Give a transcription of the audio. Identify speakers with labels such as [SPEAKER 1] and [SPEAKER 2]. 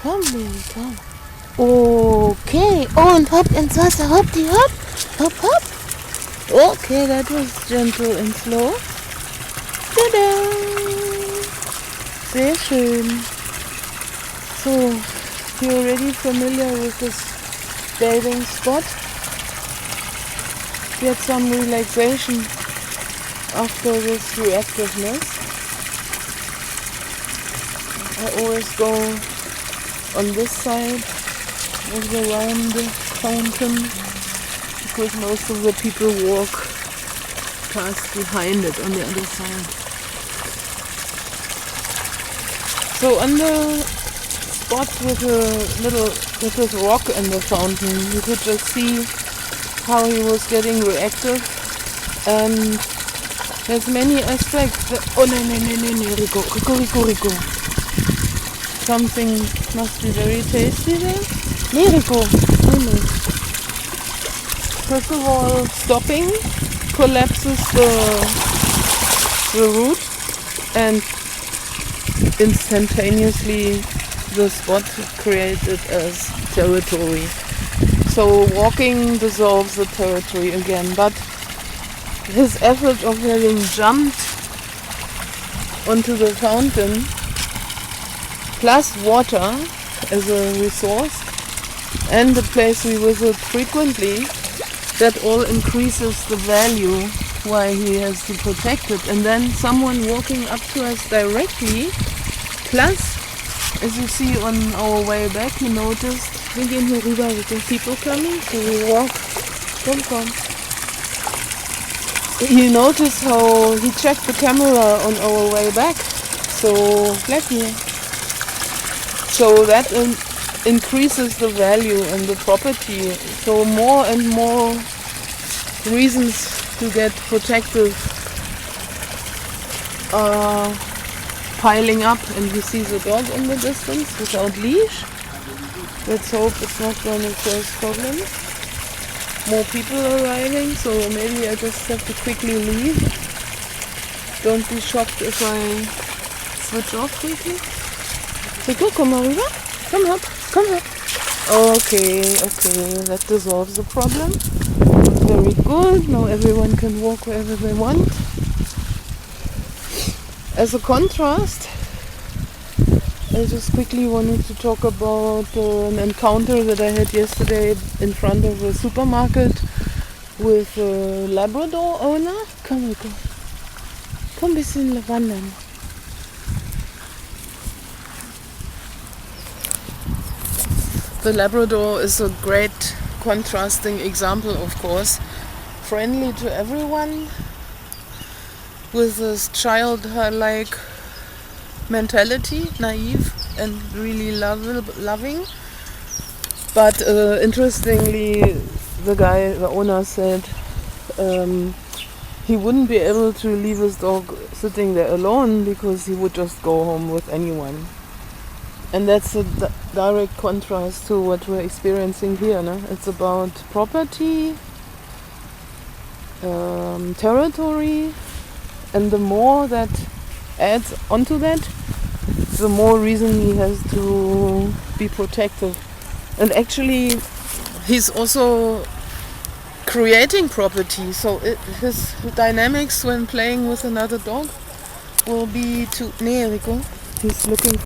[SPEAKER 1] Komm, Baby, komm. Okay. Und hopp ins Wasser. Hopp, die hopp. Hopp, hopp. Okay, that was gentle and slow. Tada! Sehr schön. So, you're already familiar with this bathing spot. Get some relaxation after this reactiveness. I always go on this side of the round fountain because most of the people walk past behind it on the other side. So on the spot with this rock in the fountain, you could just see how he was getting reactive, and there's many aspects that, oh no, Rico. Something must be very tasty there. Rico. No. First of all, stopping collapses the root, and instantaneously the spot created as territory. So walking dissolves the territory again, but his effort of having jumped onto the fountain plus water as a resource and the place we visit frequently, that all increases the value why he has to protect it. And then someone walking up to us directly, plus, as you see on our way back, you noticed, we gehen hier rüber with the people coming, so we walk, come. You notice how he checked the camera on our way back, so let me. So that increases the value and the property. So more and more reasons to get protective are piling up, and you see the dog in the distance without leash. Let's hope it's not going to cause problems. More people arriving, so maybe I just have to quickly leave. Don't be shocked if I switch off quickly. Rico, komm mal rüber. Komm hopp. Okay, that dissolves the problem. Very good. Now everyone can walk wherever they want. As a contrast, I just quickly wanted to talk about an encounter that I had yesterday in front of a supermarket with a labrador owner. Komm, Rico. Komm ein bisschen wandern. The Labrador is a great contrasting example, of course. Friendly to everyone, with this childlike mentality, naive and really loving. But interestingly, the owner said he wouldn't be able to leave his dog sitting there alone because he would just go home with anyone. And that's a direct contrast to what we're experiencing here. No? It's about property, territory, and the more that adds onto that, the more reason he has to be protective. And actually, he's also creating property, so his dynamics when playing with another dog will be to... Nee, Rico, he's looking